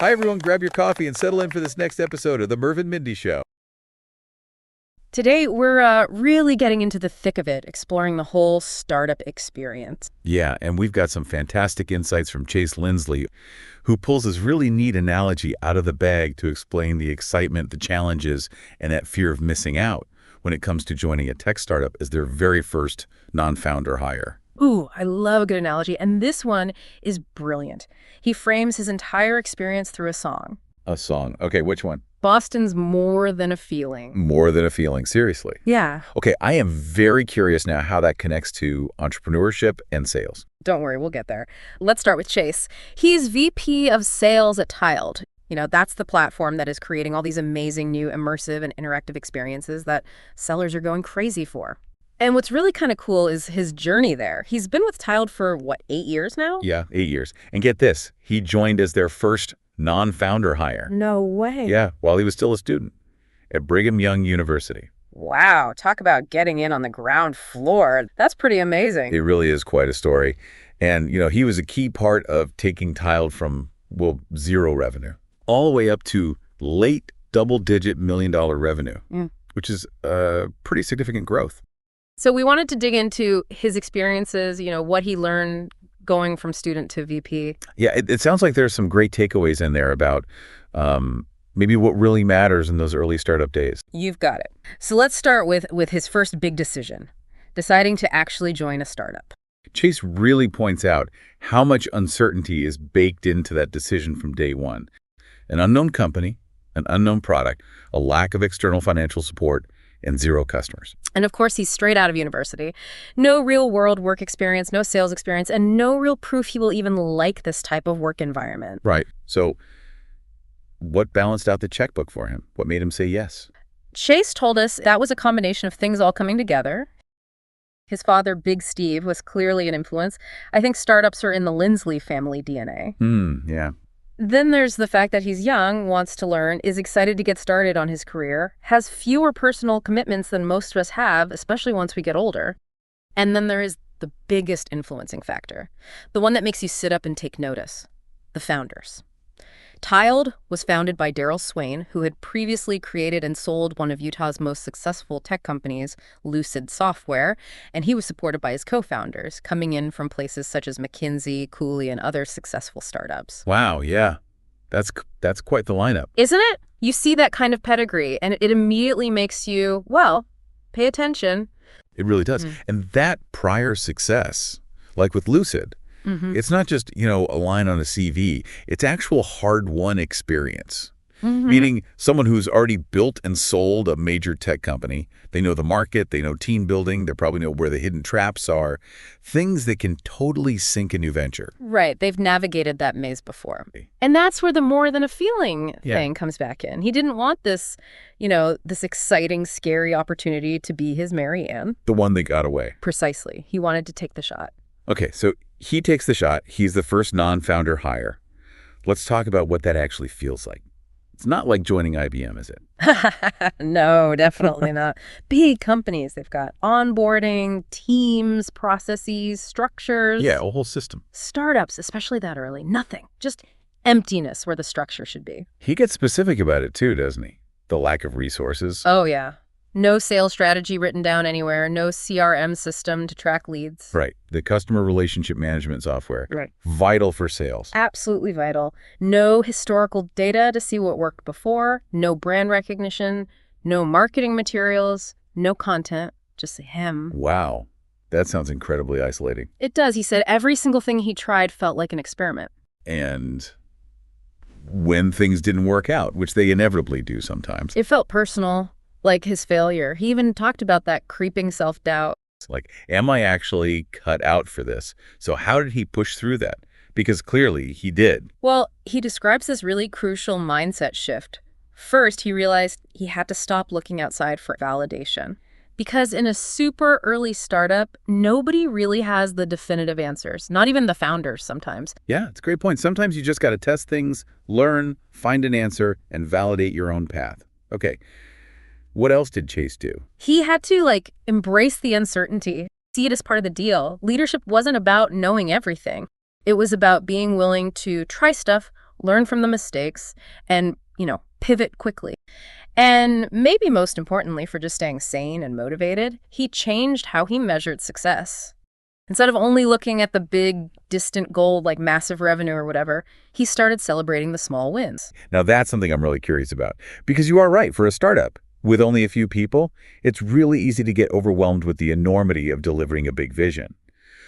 Hi, everyone. Grab your coffee and settle in for this next episode of the Merv and Mindy Show. Today, we're really getting into the thick of it, exploring the whole startup experience. Yeah, and we've got some fantastic insights from Chase Lindsley, who pulls this really neat analogy out of the bag to explain the excitement, the challenges, and that fear of missing out when it comes to joining a tech startup as their very first non-founder hire. Ooh, I love a good analogy, and this one is brilliant. He frames his entire experience through a song. A song. Okay, which one? Boston's More Than a Feeling. More Than a Feeling, seriously. Yeah. Okay, I am very curious now how that connects to entrepreneurship and sales. Don't worry, we'll get there. Let's start with Chase. He's VP of Sales at Tiled. That's the platform that is creating all these amazing new immersive and interactive experiences that sellers are going crazy for. And what's really kind of cool is his journey there. He's been with Tiled for, 8 years now? Yeah, 8 years. And get this, he joined as their first non-founder hire. No way. Yeah, while he was still a student at Brigham Young University. Wow, talk about getting in on the ground floor. That's pretty amazing. It really is quite a story. And, he was a key part of taking Tiled from, zero revenue, all the way up to late double-digit million-dollar revenue, which is pretty significant growth. So we wanted to dig into his experiences, what he learned going from student to VP. Yeah, it sounds like there's some great takeaways in there about maybe what really matters in those early startup days. You've got it. So let's start with his first big decision, deciding to actually join a startup. Chase really points out how much uncertainty is baked into that decision from day one. An unknown company, an unknown product, a lack of external financial support, and zero customers. And of course, he's straight out of university. No real-world work experience, no sales experience, and no real proof he will even like this type of work environment. Right. So what balanced out the checkbook for him? What made him say yes? Chase told us that was a combination of things all coming together. His father, Big Steve, was clearly an influence. I think startups are in the Lindsley family DNA. Yeah. Then there's the fact that he's young, wants to learn, is excited to get started on his career, has fewer personal commitments than most of us have, especially once we get older. And then there is the biggest influencing factor, the one that makes you sit up and take notice, the founders. Tiled was founded by Daryl Swain, who had previously created and sold one of Utah's most successful tech companies, Lucid Software, and he was supported by his co-founders, coming in from places such as McKinsey, Cooley, and other successful startups. Wow, yeah. That's quite the lineup. Isn't it? You see that kind of pedigree, and it immediately makes you, pay attention. It really does. And that prior success, like with Lucid, it's not just, a line on a CV. It's actual hard-won experience, meaning someone who's already built and sold a major tech company. They know the market. They know team building. They probably know where the hidden traps are, things that can totally sink a new venture. Right. They've navigated that maze before. And that's where the more than a feeling thing comes back in. He didn't want this, this exciting, scary opportunity to be his Mary Ann. The one that got away. Precisely. He wanted to take the shot. Okay, so he takes the shot. He's the first non-founder hire. Let's talk about what that actually feels like. It's not like joining IBM, is it? No, definitely not. Big companies. They've got onboarding, teams, processes, structures. Yeah, a whole system. Startups, especially that early, nothing. Just emptiness where the structure should be. He gets specific about it too, doesn't he? The lack of resources. Oh, yeah. No sales strategy written down anywhere. No CRM system to track leads. Right. The customer relationship management software. Right. Vital for sales. Absolutely vital. No historical data to see what worked before. No brand recognition. No marketing materials. No content. Just him. Wow. That sounds incredibly isolating. It does. He said every single thing he tried felt like an experiment. And when things didn't work out, which they inevitably do sometimes. It felt personal. Like his failure. He even talked about that creeping self-doubt. Like, am I actually cut out for this? So how did he push through that? Because clearly he did. Well, he describes this really crucial mindset shift. First, he realized he had to stop looking outside for validation. Because in a super early startup, nobody really has the definitive answers, not even the founders sometimes. Yeah, it's a great point. Sometimes you just got to test things, learn, find an answer, and validate your own path. Okay. What else did Chase do? He had to, embrace the uncertainty, see it as part of the deal. Leadership wasn't about knowing everything. It was about being willing to try stuff, learn from the mistakes, and, pivot quickly. And maybe most importantly, for just staying sane and motivated, he changed how he measured success. Instead of only looking at the big, distant goal like massive revenue or whatever, he started celebrating the small wins. Now that's something I'm really curious about, because you are right, for a startup, with only a few people, it's really easy to get overwhelmed with the enormity of delivering a big vision.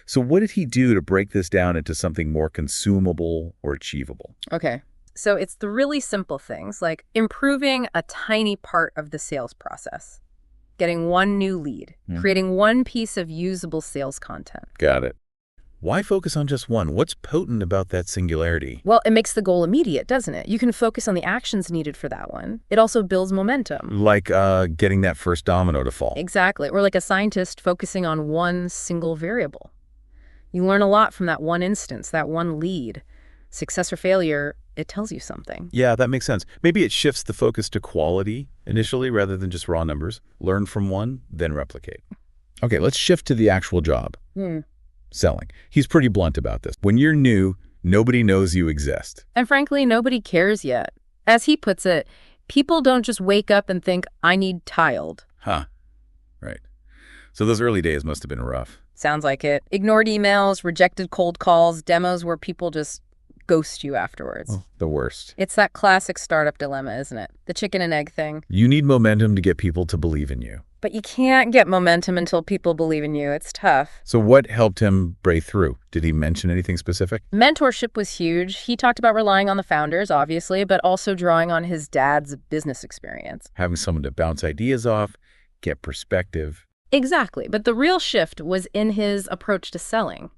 So what did he do to break this down into something more consumable or achievable? Okay. So it's the really simple things like improving a tiny part of the sales process, getting one new lead, creating one piece of usable sales content. Got it. Why focus on just one? What's potent about that singularity? Well, it makes the goal immediate, doesn't it? You can focus on the actions needed for that one. It also builds momentum. Like getting that first domino to fall. Exactly. Or like a scientist focusing on one single variable. You learn a lot from that one instance, that one lead. Success or failure, it tells you something. Yeah, that makes sense. Maybe it shifts the focus to quality initially rather than just raw numbers. Learn from one, then replicate. Okay, let's shift to the actual job. Selling. He's pretty blunt about this. When you're new, nobody knows you exist. And frankly, nobody cares yet. As he puts it, people don't just wake up and think, I need tiled. Right. So those early days must have been rough. Sounds like it. Ignored emails, rejected cold calls, demos where people just ghost you afterwards. Oh, the worst. It's that classic startup dilemma, isn't it? The chicken and egg thing. You need momentum to get people to believe in you. But you can't get momentum until people believe in you. It's tough. So what helped him break through? Did he mention anything specific? Mentorship was huge. He talked about relying on the founders, obviously, but also drawing on his dad's business experience. Having someone to bounce ideas off, get perspective. Exactly. But the real shift was in his approach to selling.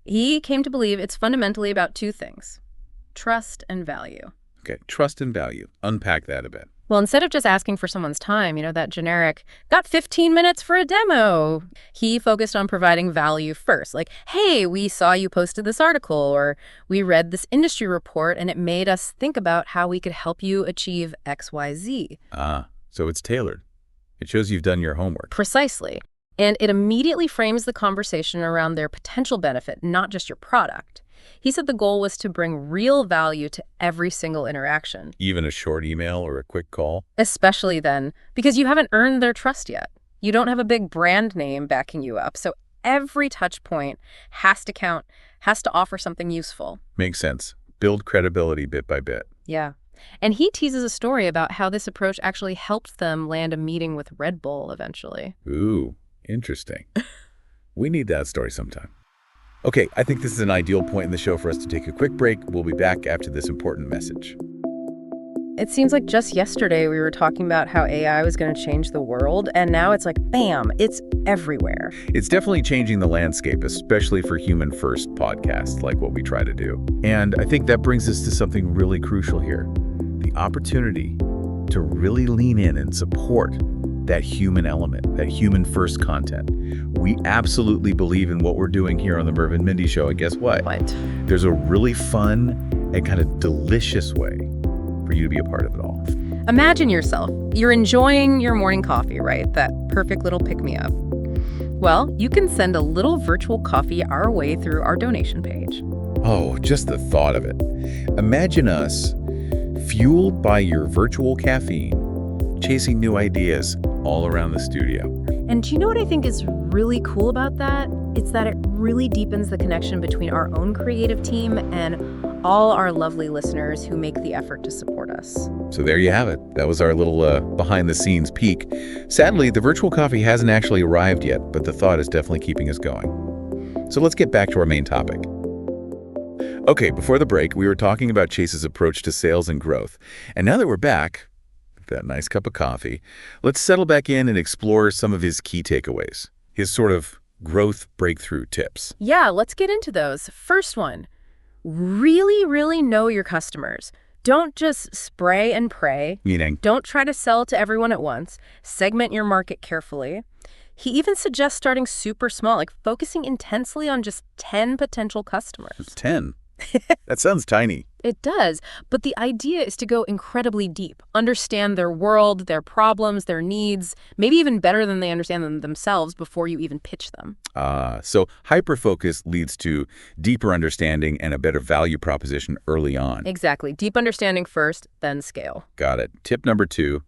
He came to believe it's fundamentally about two things: trust and value. Okay, trust and value. Unpack that a bit. Well, instead of just asking for someone's time, that generic, got 15 minutes for a demo, he focused on providing value first. Like, hey, we saw you posted this article, or we read this industry report, and it made us think about how we could help you achieve XYZ. So it's tailored. It shows you've done your homework. Precisely. And it immediately frames the conversation around their potential benefit, not just your product. He said the goal was to bring real value to every single interaction. Even a short email or a quick call? Especially then, because you haven't earned their trust yet. You don't have a big brand name backing you up, so every touch point has to count, has to offer something useful. Makes sense. Build credibility bit by bit. Yeah. And he teases a story about how this approach actually helped them land a meeting with Red Bull eventually. Ooh, interesting. We need that story sometime. Okay, I think this is an ideal point in the show for us to take a quick break. We'll be back after this important message. It seems like just yesterday we were talking about how AI was going to change the world, and now it's like, bam, it's everywhere. It's definitely changing the landscape, especially for human-first podcasts like what we try to do. And I think that brings us to something really crucial here: the opportunity to really lean in and support that human element, that human-first content. We absolutely believe in what we're doing here on the Merv and Mindy Show, and guess what? What? There's a really fun and kind of delicious way for you to be a part of it all. Imagine yourself. You're enjoying your morning coffee, right? That perfect little pick-me-up. Well, you can send a little virtual coffee our way through our donation page. Oh, just the thought of it. Imagine us, fueled by your virtual caffeine, chasing new ideas all around the studio. And do you know what I think is really cool about that? It's that it really deepens the connection between our own creative team and all our lovely listeners who make the effort to support us. So there you have it. That was our little behind-the-scenes peek. Sadly, the virtual coffee hasn't actually arrived yet, but the thought is definitely keeping us going. So let's get back to our main topic. Okay, before the break, we were talking about Chase's approach to sales and growth. And now that we're back, that nice cup of coffee, let's settle back in and explore some of his key takeaways, his sort of growth breakthrough tips. Yeah, let's get into those. First one, really, really know your customers. Don't just spray and pray. Meaning? Don't try to sell to everyone at once. Segment your market carefully. He even suggests starting super small, like focusing intensely on just 10 potential customers. 10? That sounds tiny. It does, but the idea is to go incredibly deep, understand their world, their problems, their needs, maybe even better than they understand them themselves before you even pitch them. So hyperfocus leads to deeper understanding and a better value proposition early on. Exactly. Deep understanding first, then scale. Got it. Tip number 2,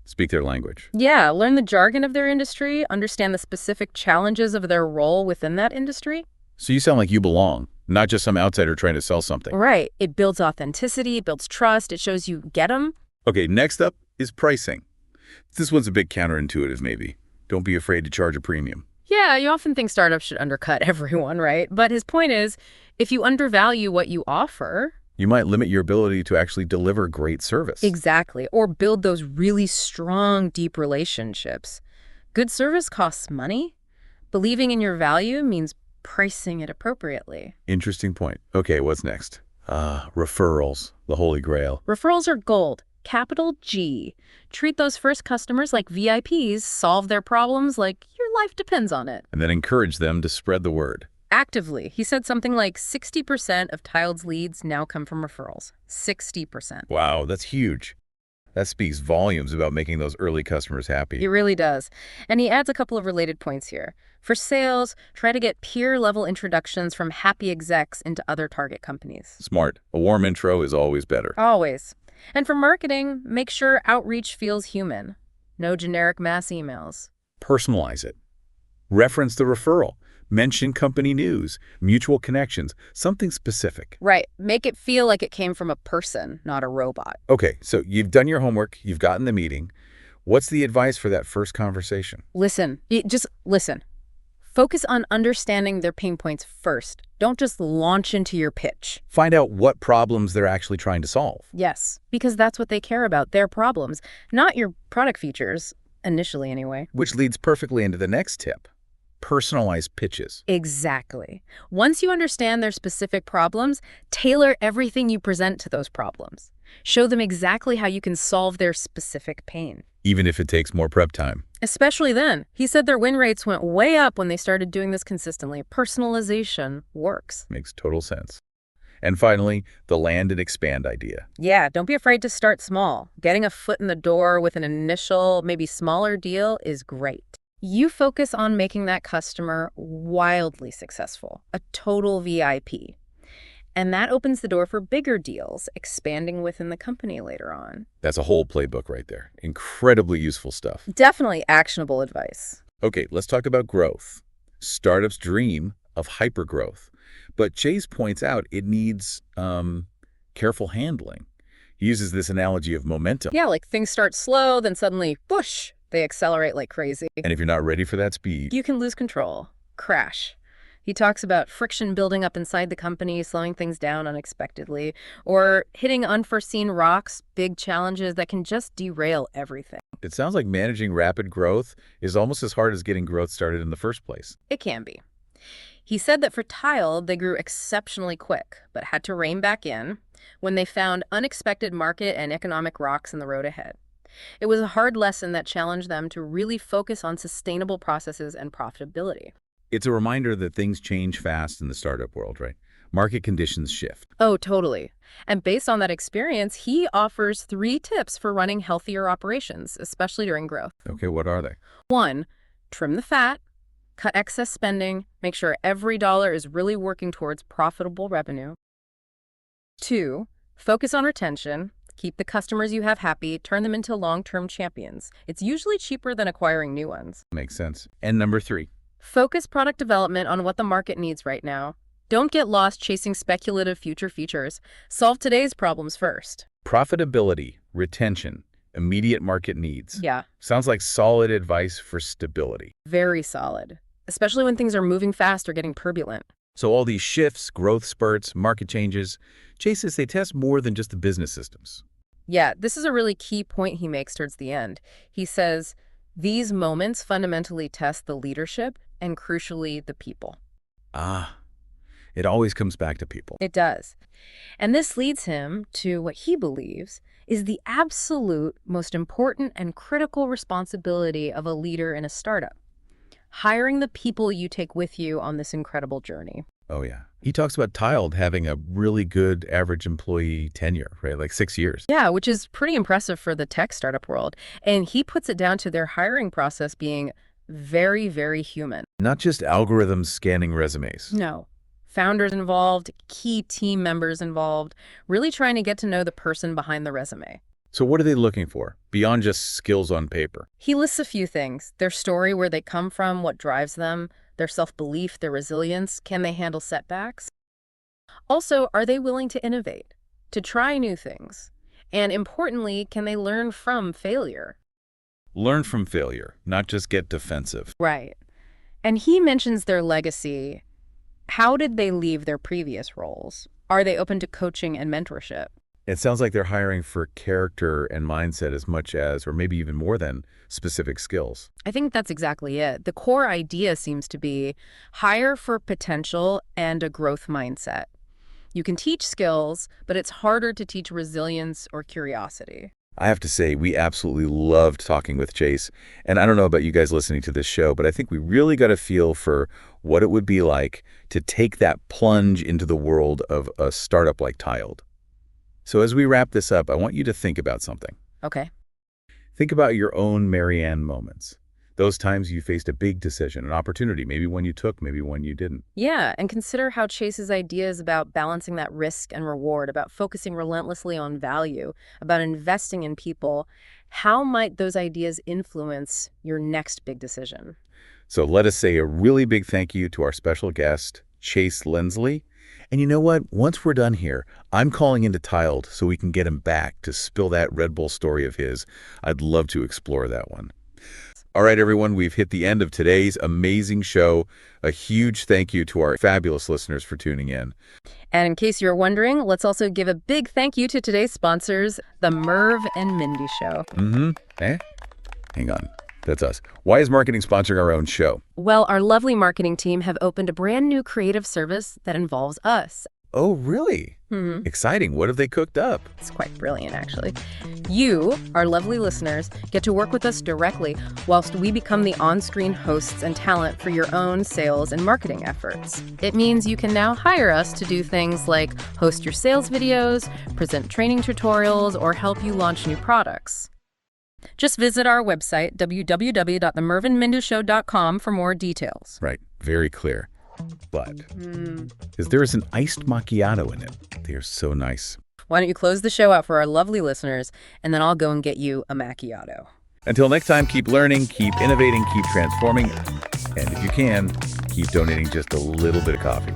speak their language. Yeah, learn the jargon of their industry, understand the specific challenges of their role within that industry. So you sound like you belong, not just some outsider trying to sell something. Right. It builds authenticity, it builds trust, it shows you get them. Okay, next up is pricing. This one's a bit counterintuitive, maybe. Don't be afraid to charge a premium. Yeah, you often think startups should undercut everyone, right? But his point is, if you undervalue what you offer... You might limit your ability to actually deliver great service. Exactly. Or build those really strong, deep relationships. Good service costs money. Believing in your value means pricing it appropriately. Interesting point. Okay, what's next? Referrals, the holy grail. Referrals are gold. Capital G. Treat those first customers like VIPs, solve their problems like your life depends on it. And then encourage them to spread the word. Actively. He said something like 60% of Tiled's leads now come from referrals. 60%. Wow, that's huge. That speaks volumes about making those early customers happy. It really does. And he adds a couple of related points here. For sales, try to get peer-level introductions from happy execs into other target companies. Smart. A warm intro is always better. Always. And for marketing, make sure outreach feels human. No generic mass emails. Personalize it. Reference the referral. Mention company news, mutual connections, something specific. Right. Make it feel like it came from a person, not a robot. Okay, so you've done your homework, you've gotten the meeting. What's the advice for that first conversation? Listen. Just listen. Focus on understanding their pain points first. Don't just launch into your pitch. Find out what problems they're actually trying to solve. Yes, because that's what they care about, their problems, not your product features, initially anyway. Which leads perfectly into the next tip. Personalized pitches. Exactly. Once you understand their specific problems, tailor everything you present to those problems. Show them exactly how you can solve their specific pain. Even if it takes more prep time. Especially then. He said their win rates went way up when they started doing this consistently. Personalization works. Makes total sense. And finally, the land and expand idea. Yeah, don't be afraid to start small. Getting a foot in the door with an initial, maybe smaller deal is great. You focus on making that customer wildly successful, a total VIP. And that opens the door for bigger deals, expanding within the company later on. That's a whole playbook right there. Incredibly useful stuff. Definitely actionable advice. Okay, let's talk about growth. Startups dream of hypergrowth. But Chase points out it needs careful handling. He uses this analogy of momentum. Yeah, like things start slow, then suddenly, whoosh, they accelerate like crazy. And if you're not ready for that speed, You can lose control. Crash. He talks about friction building up inside the company, slowing things down unexpectedly, or hitting unforeseen rocks, big challenges that can just derail everything. it sounds like managing rapid growth is almost as hard as getting growth started in the first place. It can be. He said that for Tile, they grew exceptionally quick, but had to rein back in when they found unexpected market and economic rocks in the road ahead. It was a hard lesson that challenged them to really focus on sustainable processes and profitability. It's a reminder that things change fast in the startup world, right? Market conditions shift. Oh, totally. And based on that experience, he offers 3 tips for running healthier operations, especially during growth. Okay, what are they? 1, trim the fat, cut excess spending, make sure every dollar is really working towards profitable revenue. 2, focus on retention, keep the customers you have happy, turn them into long-term champions. It's usually cheaper than acquiring new ones. Makes sense. And number 3. Focus product development on what the market needs right now. Don't get lost chasing speculative future features. Solve today's problems first. Profitability, retention, immediate market needs. Yeah, Sounds like solid advice for stability. very solid, especially when things are moving fast or getting turbulent. So all these shifts, growth spurts, market changes, Chase says they test more than just the business systems. Yeah, this is a really key point he makes towards the end. He says, these moments fundamentally test the leadership and crucially the people. It always comes back to people. It does. And this leads him to what he believes is the absolute most important and critical responsibility of a leader in a startup. Hiring the people you take with you on this incredible journey. Oh yeah. He talks about Tiled having a really good average employee tenure, right? Like 6 years. Yeah, which is pretty impressive for the tech startup world. And he puts it down to their hiring process being very, very human. Not just algorithms scanning resumes. No. Founders involved, key team members involved, really trying to get to know the person behind the resume. So what are they looking for, beyond just skills on paper? He lists a few things: their story, where they come from, what drives them, their self-belief, their resilience, can they handle setbacks? Also, are they willing to innovate, to try new things? And importantly, can they learn from failure? Learn from failure, not just get defensive. Right. And he mentions their legacy. How did they leave their previous roles? Are they open to coaching and mentorship? It sounds like they're hiring for character and mindset as much as, or maybe even more than, specific skills. I think that's exactly it. The core idea seems to be hire for potential and a growth mindset. You can teach skills, but it's harder to teach resilience or curiosity. I have to say, we absolutely loved talking with Chase. And I don't know about you guys listening to this show, but I think we really got a feel for what it would be like to take that plunge into the world of a startup like Tiled. So as we wrap this up, I want you to think about something. Okay. Think about your own Marianne moments. Those times you faced a big decision, an opportunity, maybe one you took, maybe one you didn't. Yeah, and consider how Chase's ideas about balancing that risk and reward, about focusing relentlessly on value, about investing in people, how might those ideas influence your next big decision? So let us say a really big thank you to our special guest, Chase Lindsley. And you know what? Once we're done here, I'm calling into Tiled so we can get him back to spill that Red Bull story of his. I'd love to explore that one. All right, everyone, we've hit the end of today's amazing show. A huge thank you to our fabulous listeners for tuning in. And in case you're wondering, let's also give a big thank you to today's sponsors, the Merv and Mindy Show. Hang on. That's us. Why is marketing sponsoring our own show? Well, our lovely marketing team have opened a brand new creative service that involves us. Oh, really? Exciting. What have they cooked up? It's quite brilliant, actually. You, our lovely listeners, get to work with us directly whilst we become the on-screen hosts and talent for your own sales and marketing efforts. It means you can now hire us to do things like host your sales videos, present training tutorials, or help you launch new products. Just visit our website, www.themervandmindyshow.com, for more details. Right. Very clear. But there is an iced macchiato in it. They are so nice. Why don't you close the show out for our lovely listeners, and then I'll go and get you a macchiato. Until next time, keep learning, keep innovating, keep transforming, and if you can, keep donating just a little bit of coffee.